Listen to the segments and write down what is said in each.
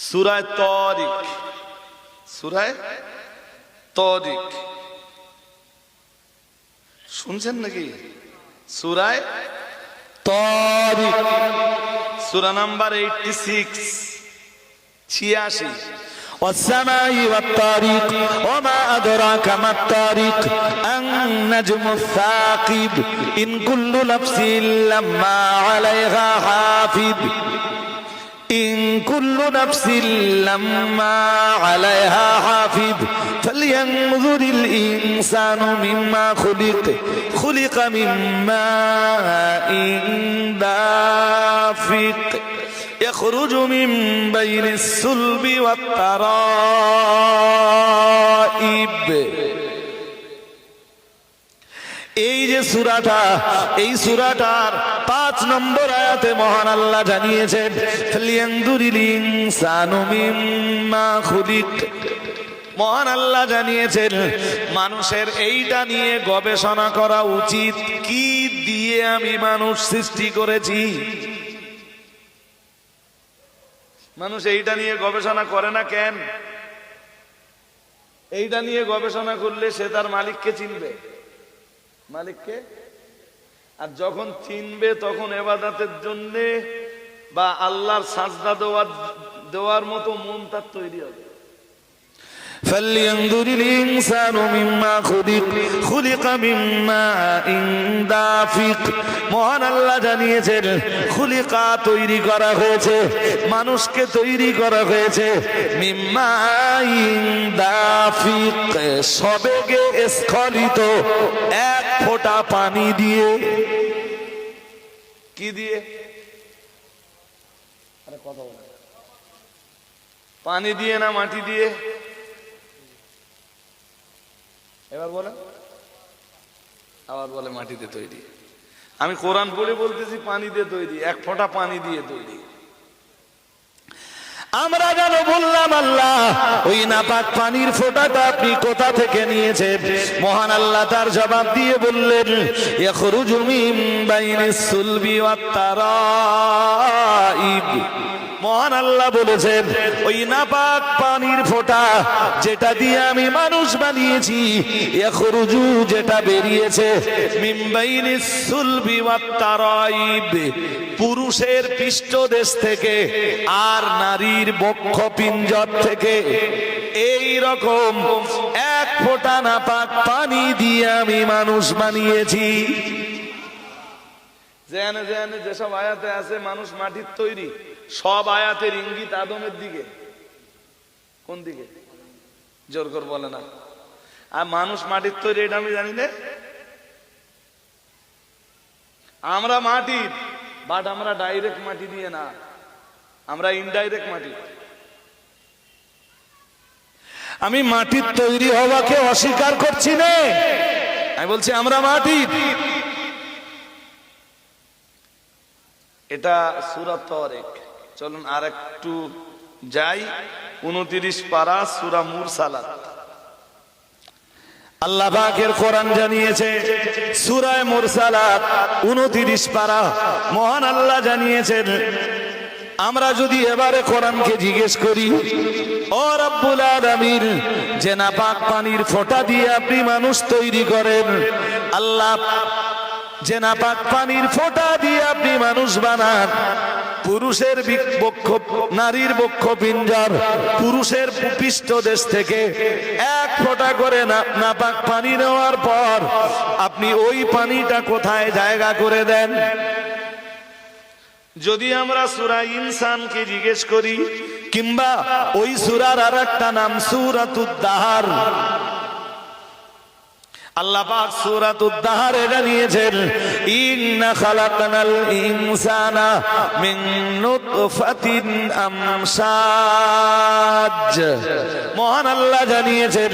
সূরা তারিক, সূরা তারিক শুনছেন নাকি? সূরা তারিক, সূরা নাম্বার 86, 86। والسماء والطارق وما أدراك ما الطارق النجم الثاقب إن كل نفس لما عليها حافظ إن كل نفس لما عليها حافظ فلينظر الإنسان مما خلق خلق من ماء دافق يخرج من بين الصلب والترائب। এই যে সূরাটা, এই সূরাটার 5 নম্বর আয়াতে মহান আল্লাহ জানিয়েছেন ফালিয়ানদুরিল ইনসানু মিম্মা খুলিক। মহান আল্লাহ জানিয়েছেন মানুষের এইটা নিয়ে গবেষণা করা উচিত, কি দিয়ে আমি মানুষ সৃষ্টি করেছি। মানুষ এইটা নিয়ে গবেষণা করে না কেন? এইটা নিয়ে গবেষণা করলে সে তার মালিককে চিনবে, মালিককে। আর যখন চিনবে তখন ইবাদতের জন্য বা আল্লাহর সাজদা দেওয়ার মতো মন তার তৈরি হবে। فلينظر الإنسان مما خلق خلق من ماء دافق। মহান আল্লাহ জানিয়েছেন খুলিকা তৈরি করা হয়েছে, মানুষকে তৈরি করা হয়েছে মিম্মা দাফিক, সবেগে স্খলিত এক ফোঁটা পানি দিয়ে। কি দিয়ে? আরে কথা বলে, পানি দিয়ে না মাটি দিয়ে? এবার বলে, আবার বলে মাটিতে তৈরি। আমি কোরআন পড়ে বলতেছি পানি দিয়ে তৈরি, এক ফোঁটা পানি দিয়ে তৈরি। আমরা যেন বললাম আল্লাহ ওই নাপাক পানির ফোঁটাটা আপনি কোথা থেকে নিয়েছেন? মহান আল্লাহ তার জবাব দিয়ে বললেন ইয়াখরুজু মিন বাইনিস সুলবি ওয়াত তারাইব। মহান আল্লাহ বলেছেন ওই নাপাক পানির ফোঁটা যেটা দিয়ে আমি মানুষ বানিয়েছি, ইয়াখরুজু যেটা বেরিয়েছে মিন বাইনিস সুলবি ওয়াত তারাইব, পুরুষের পৃষ্ঠদেশ থেকে আর নারীর বক্ষপিঞ্জর থেকে। এই রকম এক ফোঁটা নাপাক পানি দিয়ে আমি মানুষ বানিয়েছি। যেসব আয়াতে আছে মানুষ মাটির তৈরি, সব আয়াতের ইঙ্গিত আদমের দিকে। কোন দিকে? জোর করে বলে না। আর মানুষ মাটির তৈরি এটা আমি জানি না। আমরা মাটির, বাট আমরা ডাইরেক্ট মাটি দিয়ে না, আমরা ইনডাইরেক্ট মাটি। আমি মাটির তৈরি হওয়াকে অস্বীকার করছি না, আমি বলছি আমরা মাটির। এটা সূরা তারিক। চলুন আর একটু যাই, 29 পারা সূরা মুরসালাত। আল্লাহ পাকের কোরআন জানিয়েছে সূরা মুরসালাত 29 পারা। মহান আল্লাহ জানিয়েছেন আমরা যদি এবারে কোরআনকে জিজ্ঞেস করি, ও রব্বুল আলামিন, যে নাপাক পানির ফোঁটা দিয়ে আপনি মানুষ তৈরি করেন, আল্লাহ যে নাপাক পানির ফোঁটা দিয়ে আপনি মানুষ বানান, পুরুষের বক্ষ, নারীর বক্ষপিঞ্জর, পুরুষের পৃষ্ঠদেশ থেকে এক ফোঁটা করে নাপাক পানি নেওয়ার পর আপনি ওই পানিটা কোথায় জায়গা করে দেন? যদি আমরা সূরা ইনসানকে জিজ্ঞেস করি, কিংবা ওই সূরার আরেকটা নাম সূরাতুদ দাহার, আল্লাহ পাক সূরাতুদ দাহারে জানিয়েছেন ইন্না খালাকনাল ইনসানা মিন নুতফাতিন আমসাজ। মহান আল্লাহ জানিয়েছেন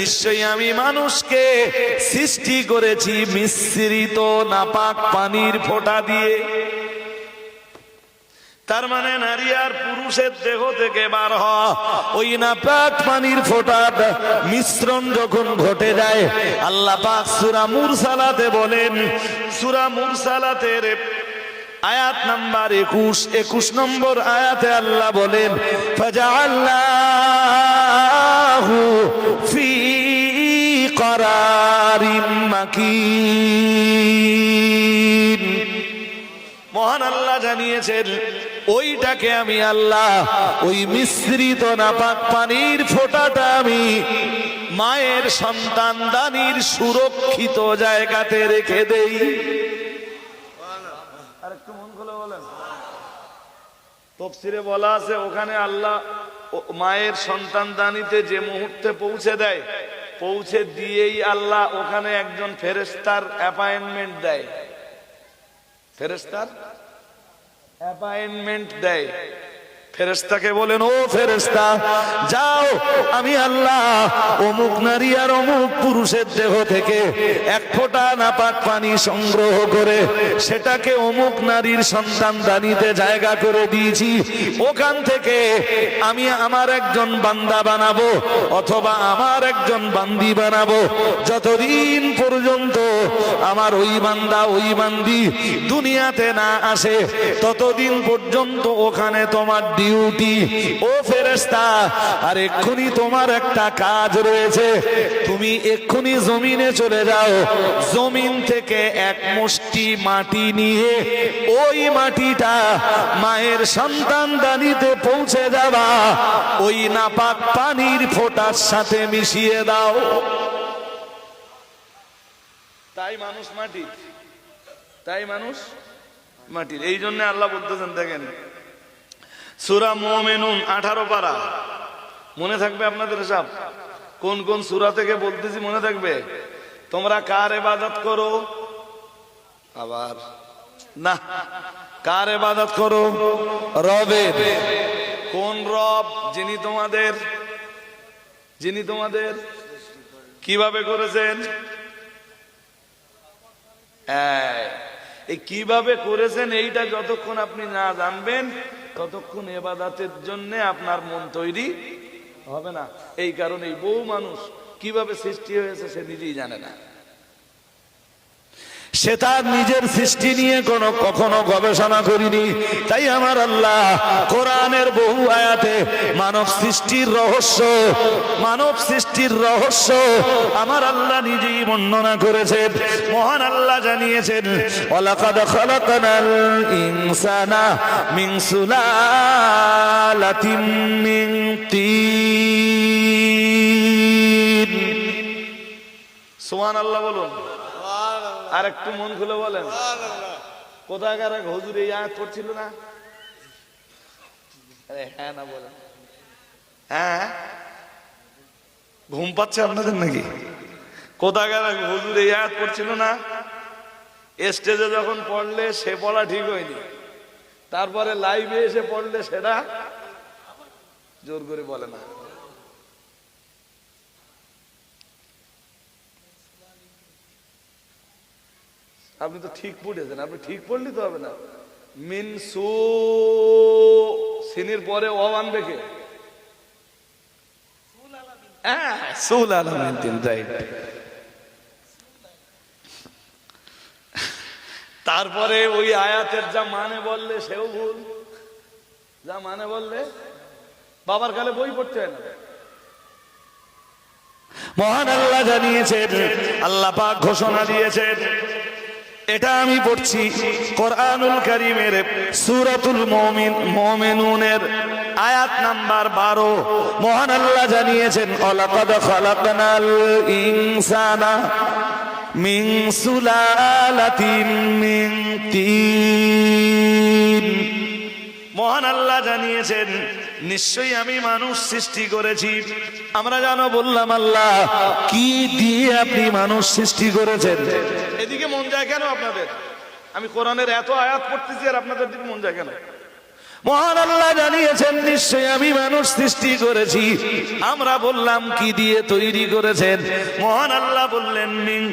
নিশ্চয়ই আমি মানুষকে সৃষ্টি করেছি মিশ্রিত নাপাক পানির ফোঁটা দিয়ে। তার মানে নারী আর পুরুষের দেহ থেকে বার হওয়া ওই নাপাক পানির ফোঁটার মিশ্রণ যখন ঘটে যায়, আল্লাহ পাক সূরা মুরসালাতে বলেন, সূরা মুরসালাতের আয়াত নাম্বার 21 নম্বর আয়াতে আল্লাহ বলেন ফাজআল্লাহু ফি করারিম মাকিন। মহান আল্লাহ জানিয়েছেন ওইটাকে আমি আল্লাহ, ওই মিশ্রিত নাপাক পানির ফোঁটাটা আমি মায়ের সন্তান দানির সুরক্ষিত জায়গাতে রেখে দেই। আর একটু মন খুলে বলেন। তাফসীরে বলা আছে ওখানে আল্লাহ মায়ের সন্তান দানিতে যে মুহূর্তে পৌঁছে দেয়, পৌঁছে দিয়েই আল্লাহ ওখানে একজন ফেরেশতার অ্যাপয়েন্টমেন্ট দেয়। ফেরেশতার অ্যাপয়েন্টমেন্ট দেয়। ফেরেশতাকে বলেন ও ফেরেশতা যাও, আমি আল্লাহ অমুক নারী আর অমুক পুরুষের দেহ থেকে এক ফোঁটা নাপাক পানি সংগ্রহ করে সেটাকে অমুক নারীর সন্তান দানিতে জায়গা করে দিয়েছি। ওখান থেকে আমি আমার একজন বান্দা বানাবো অথবা আমার একজন বান্দি বানাবো। যতদিন পর্যন্ত আমার ওই বান্দা ওই বান্দি দুনিয়াতে না আসে ততদিন পর্যন্ত ওখানে তোমার ডিউটি। ও ফেরেশতা, আর এক্ষুনি তোমার একটা কাজ রয়েছে, তুমি এক্ষুনি জমিনে চলে যাও, জমিন থেকে এক মুষ্টি মাটি নিয়ে ওই মাটিটা মায়ের সন্তান দানিতে পৌঁছে যাবা, ওই নাপাক পানির ফোঁটার সাথে মিশিয়ে দাও। তাই মানুষ মাটি, তাই মানুষ মাটির। এই জন্য আল্লাহ বলতেছেন, দেখেন সূরা মুমিনুন 18 পারা, মনে থাকবে আপনাদের সব কোন কোন সূরা থেকে বলতেছি মনে থাকবে? তোমরা কার ইবাদত করো? আবার না, কার ইবাদত করো? রবের। কোন রব? যিনি তোমাদের কিভাবে করেছেন? এই কিভাবে করেছেন এইটা যতক্ষণ আপনি না জানবেন ততক্ষণ ইবাদতের জন্য আপনার মন তৈরি হবে না। এই কারণে বহু মানুষ কিভাবে সৃষ্টি হয়েছে সে নিজেই জানে না। সে তার নিজের সৃষ্টি নিয়ে কখনো গবেষণা করিনি। তাই আমার আল্লাহ কোরআনের বহু আয়াতে মানব সৃষ্টির রহস্য আমার আল্লাহ নিজেই বর্ণনা করেছেন। মহান আল্লাহ জানিয়েছেন ওয়ালাকাদ খালাকনাল ইনসানা মিন সুলালাতিন মিন তিন। সুবহানাল্লাহ বলুন। আর একটু মন খুলে বলেন। কোথাকার এক হুজুর এই আয়াত পড়ছিল না? হ্যাঁ না বলেন। হ্যাঁ, ঘুম পাচ্ছে আপনাদের নাকি? কোথাকার এক হুজুর এই আয়াত পড়ছিল না? স্টেজে যখন পড়লে সে পড়া ঠিক হয়নি, তারপরে লাইভে এসে পড়লে সেটা জোর করে বলে না। আপনি তো ঠিক পড়েছেন, আপনি ঠিক পড়লে তো হবে না। মিন সু সিনের পরে ও আনবে কে? সুল আলামিন তিন, রাইট। তারপরে ওই আয়াতের যা মানে বললে সেও ভুল, যা মানে বললে বাবার কালে বই পড়তে হয় না। মহান আল্লাহ জানিয়েছেন, আল্লাহ পাক ঘোষণা দিয়েছেন, এটা আমি পড়ছি কোরআনুল কারীমের সূরাতুল মুমিনুনের আয়াত নাম্বার 12। মহান আল্লাহ জানিয়েছেন ওয়ালাকাদ খালাকনাল ইনসানা মিন সুলালাতিন মিন তিন। মহান আল্লাহ জানিয়েছেন নিশ্চয়ই আমি মানুষ সৃষ্টি করেছি। আমরা জানো বললাম আল্লাহ কি দিয়ে আপনি মানুষ সৃষ্টি করেছেন? এদিকে মন যায় কেন আপনাদের? আমি কোরআনের এত আয়াত পড়তেছি আর আপনাদের দিকে মন যায় কেন? মহান আল্লাহ জানিয়েছেন নিশ্চয়ই আমি মানুষ সৃষ্টি করেছি। আমরা বললাম কি দিয়ে তৈরি করেছেন? মহান আল্লাহ বললেন মিন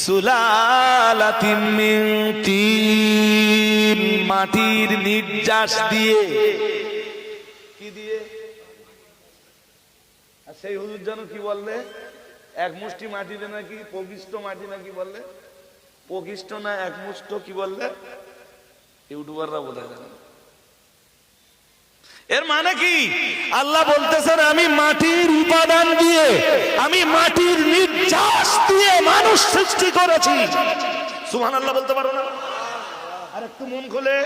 সুলালাতিন মিন তিন, মাটির নির্যাস দিয়ে। কি দিয়ে? আর সেই হুজুর জানো কি বললে? এক মুষ্টি মাটিতে নাকি পবিষ্ট মাটি নাকি বললে? পকিষ্ট না এক মুষ্ট কি বললে? ইউটিউবাররা বোধহয় জানে। এর মানে কি? আল্লাহ বলতেছেন আমি মাটির উপাদান দিয়ে, আমি মাটির নির্যাস দিয়ে মানুষ সৃষ্টি করেছি। সুবহানাল্লাহ বলতে পারো না? আর একটু মন খুলে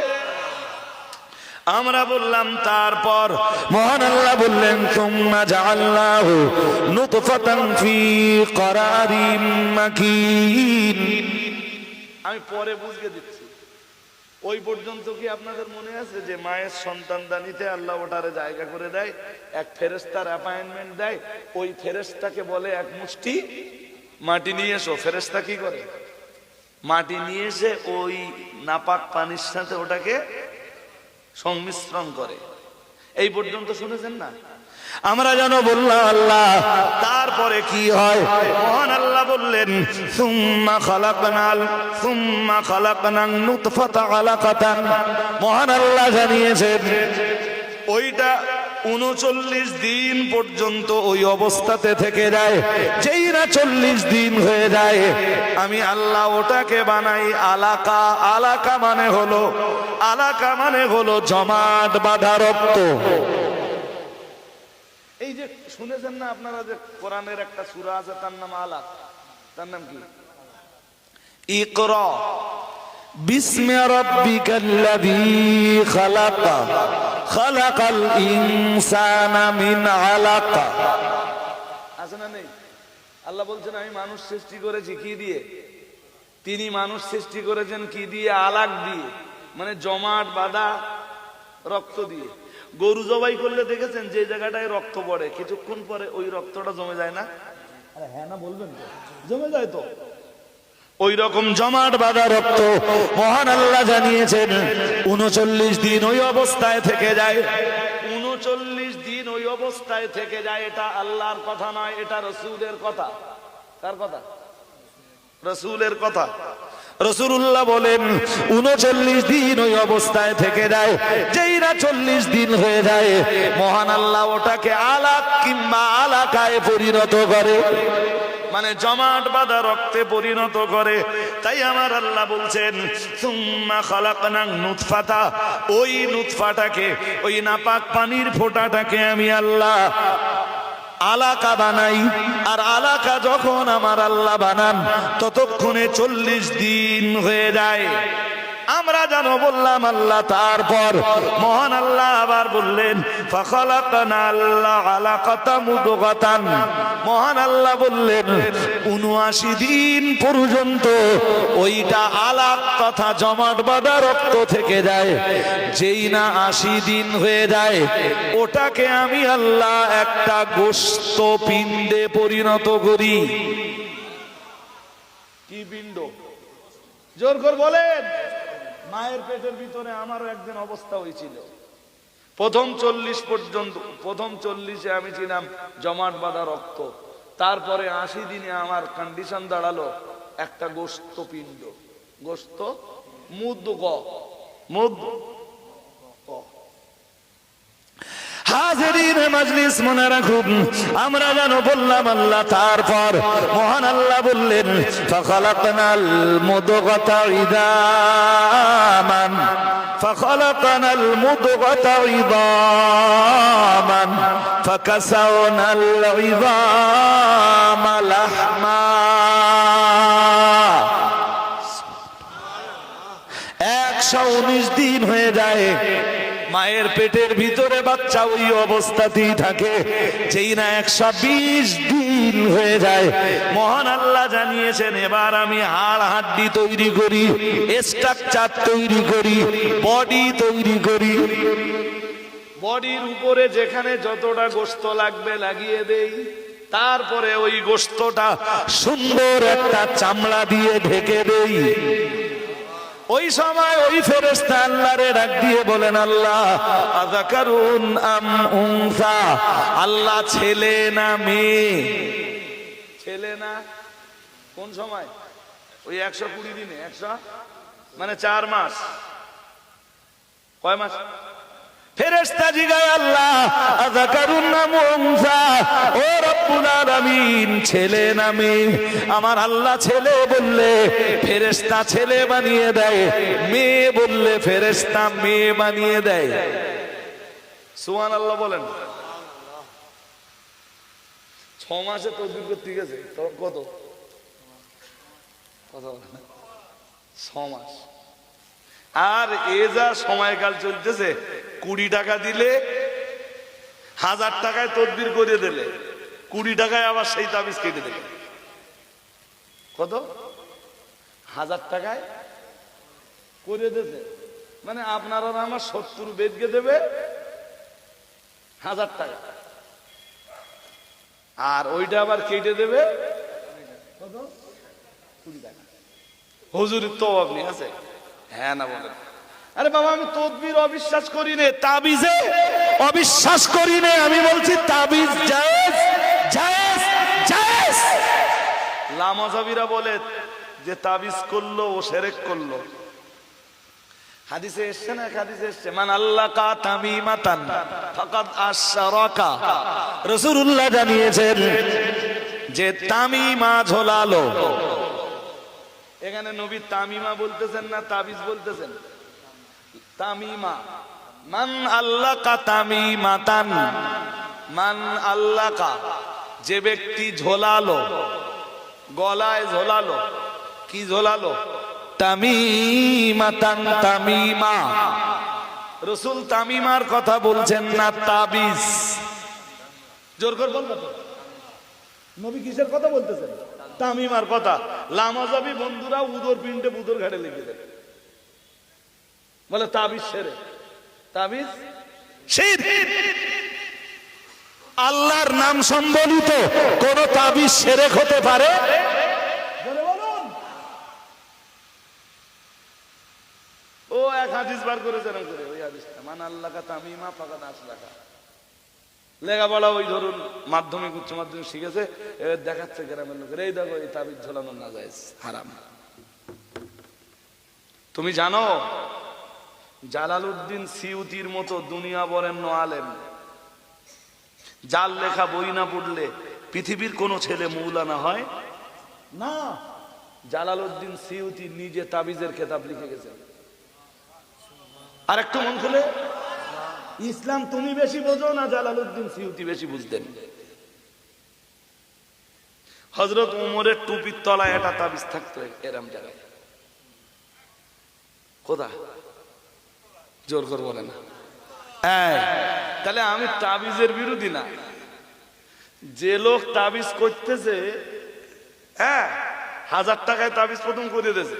আমরা বললাম। তারপর মহান আল্লাহ বললেন সুম্মা জাআলনাহু নুতফাতান ফি করারিম মাকিন। আমি পরে বুঝিয়ে দিচ্ছি। ওই পর্যন্ত কি আপনাদের মনে আছে যে মায়ের সন্তানদানিতে আল্লাহ ওটারে জায়গা করে দেয়, এক ফেরেশতার অ্যাপয়েন্টমেন্ট দেয়, ওই ফেরেশতাকে বলে এক মুষ্টি মাটি নিয়ে এসো। ফেরেশতা কি করে? মাটি নিয়ে এসে ওই নাপাক পানির সাথে ওটাকে সংমিশ্রণ করে। এই পর্যন্ত শুনেছেন না? আমরা যেন বললাম আল্লাহ তারপরে কি হয়? মহান আল্লাহ বললেন সুম্মা খালাকনান নুতফাতা আলাকাতান। মহান আল্লাহ জানিয়েছেন ওইটা 39 দিন পর্যন্ত ওই অবস্থাতে থেকে যায়। যেই না 40 দিন হয়ে যায় আমি আল্লাহ ওটাকে বানাই আলাকা। আলাকা মানে হলো জমাট বাঁধা রক্ত। এই যে শুনেছেন না আপনারা যে কোরআনের একটা সূরা আছে তার নাম আলাক, তার নাম কি? ইকরা বিসমি রাব্বিকাল্লাযী খালাক খালাকাল ইনসানা মিন আলাক। আছে না নেই? আল্লাহ বলছেন আমি মানুষ সৃষ্টি করেছি কি দিয়ে? তিনি মানুষ সৃষ্টি করেছেন কি দিয়ে? আলাক দিয়ে, মানে জমাট বাঁধা রক্ত দিয়ে। গরু জবাই করলে দেখেছেন যে জায়গাটায় রক্ত পড়ে কিছুক্ষণ পরে ওই রক্তটা জমে যায় না? আরে হ্যাঁ না বলবেন তো? জমে যায় তো। ওই রকম জমাট বাঁধা রক্ত মহান আল্লাহ জানিয়েছেন 39 দিন ওই অবস্থায় থেকে যায়। 39 দিন ওই অবস্থায় থেকে যায়। এটা আল্লাহর কথা নয়, এটা রাসূলের কথা। কার কথা? রাসূলের কথা। রাসূলুল্লাহ বলেন 39 দিন ওই অবস্থায় থেকে যায়। যেই না 40 দিন হয়ে যায় মহান আল্লাহ ওটাকে আলাক কিংবা আলাকায় পরিণত করে, মানে জমাট বাঁধা রক্তে পরিণত করে। তাই আমার আল্লাহ বলছেন সুম্মা খালাকনান নুতফাতা, ওই নুতফাটাকে, ওই নাপাক পানির ফোঁটাটাকে আমি আল্লাহ আলাকা বানাই। আর আলাকা যখন আমার আল্লাহ বানান ততক্ষণে 40 দিন হয়ে যায়। আমরা জানো বললাম আল্লাহ। তারপর মহান আল্লাহ আবার বললেন ফাখালাকনাল আলাকাতা মুদগাতান। মহান আল্লাহ বললেন 79 দিন পর্যন্ত ওইটা আলাক তথা জমাট বাঁধা রক্ত থেকে যায়। যেই না 80 দিন হয়ে যায় ওটাকে আমি আল্লাহ একটা গোশত পিণ্ডে পরিণত করি। কি পিণ্ড? জোর করে বলেন। মায়ের পেটের ভিতরে আমারও একদিন অবস্থা হয়েছিল। প্রথম 40 পর্যন্ত, প্রথম 40-এ আমি ছিলাম জমাট বাঁধা রক্ত। তারপরে 80 দিনে আমার কন্ডিশন দাঁড়ালো একটা গোশত পিণ্ড, গোশত মুদগ। হাজিরিন মাজলিস মনে রাখুন, আমরা যেন বললাম আল্লাহ। তারপর মহান আল্লাহ বললেন ফাখালাকনাল মুদগাতা ইদামান ফাখালাকনাল মুদগাতা ইদামান ফাকাসাওনাল ইদামা লাহমা। 119 দিন হয়ে যায় মায়ের পেটের ভিতরে বাচ্চা ওই অবস্থাতেই থাকে। যেই না 120 দিন হয়ে যায় মহান আল্লাহ জানিয়েছেন এবার আমি হাড় হাড্ডি তৈরি করি, স্ট্রাকচার তৈরি করি, বডি তৈরি করি। বডির উপরে যেখানে যতটা গোশত লাগবে লাগিয়ে দেই। তারপরে ওই গোশতটা সুন্দর একটা চামড়া দিয়ে ঢেকে দেই। ওই সময় ওই ফেরেশতা আল্লাহরে ডাক দিয়ে বলেন আল্লাহ আযাকারুন আম উনসা। আল্লাহ ছেলে না মেয়ে? ছেলে না। কোন সময়? ওই 120 দিনে, 100 মানে 4 মাস। কয় মাস? ফেরেশতা জিগায় আল্লাহ আযাকারুন আম উনসা, ও রব্বুল রব্বুল আলামিন ছেলে না মেয়ে? আমার আল্লাহ ছেলে বললে ফেরেশতা ছেলে বানিয়ে দেয়, মেয়ে বললে ফেরেশতা মেয়ে বানিয়ে দেয়। সুবহানাল্লাহ বলেন। 6 মাসে তদবির করতে গেছে, তোর কত কথা বলেন না? 6 মাস। আর এ যা সময়কাল চলতেছে, 20 টাকা দিলে 1000 টাকায় তদবির করে দিলে 20 টাকায় আবার সেই তাবিজ কেটে দিলে। কত? 1000 টাকায় করে দিতে, মানে আপনারা আমার 70 বেদকে দেবে 1000 টাকা, আর ওইটা আবার কেটে দেবে কত? 20 টাকা। হুজুরের তো অভাব নেই, আছে? হ্যাঁ না বলেন? আরে বাবা, আমি তদবির অবিশ্বাস করি নে, তাবিজে অবিশ্বাস করি না, আমি বলছি তাবিজ জায়েজ জায়েজ জায়েজ। লামাজাবিরা বলে যে তাবিজ করলো ও শিরক করলো। হাদিসে এসছে না? হাদিসে এসছে, মান আল্লাকা তামিমাতান ফাকাদ আশরাকা। রাসূলুল্লাহ জানিয়েছেন যে তামিমা ঝোলালো। এখানে নবী তামিমা বলতেছেন না তাবিজ বলতেছেন? তামিমা। মান আল্লাকা তামিমাতান, মান আল্লাকা, যে ব্যক্তি ঝোলালো, গলায় ঝোলালো। কি ঝোলালো? তামিমাতান, তামিমা। রাসূল তামিমার কথা বলছেন না তাবিজ। জোর করে বলবো তো, নবী কিসের কথা বলতেছেন? তামিমার কথা। লামাজাবি বন্ধুরা উদর পিণ্ডে বুদর ঘাটে লিখে দেয়, বলে তাবিজ সেরে, তাবিজ শিরক। আল্লাহর নাম সম্বলিত কোন তাবিজ শিরক হতে পারে? ও এক হাদিস বার করেছেন করে, ওই হাদিসটা, মান আল্লাহকা তামিমা ফাকাদ আশরাকা। লেখাপড়া ওই ধরুন মাধ্যমিক উচ্চ মাধ্যমিক শিখেছে, এবার দেখাচ্ছে গ্রামের লোকের, এই দেখো এই তাবিজ ঝোলানো না যায়, হারাম। তুমি জানো জালালউদ্দিন সিউতির মতো দুনিয়া বরেণ্য আলেম, যার লেখা বই না পড়লে পৃথিবীর কোন ছেলে মৌলানা হয় না? জালালউদ্দিন সিউতি নিজে তাবিজের খেতাব লিখে গেছেন। আর একটু মন খুলে, ইসলাম তুমি বেশি বোঝো না জালালউদ্দিন সিউতি বেশি বুঝতেন? হযরত ওমরের টুপির তলায় একটা তাবিজ থাকতো এরম জায়গায়। কোথা? জোর করে বলে না। তাহলে আমি তাবিজের বিরোধী না। যে লোক তাবিজ করতেছে, 1000 টাকায় তাবিজ প্রথম করে দিয়েছে,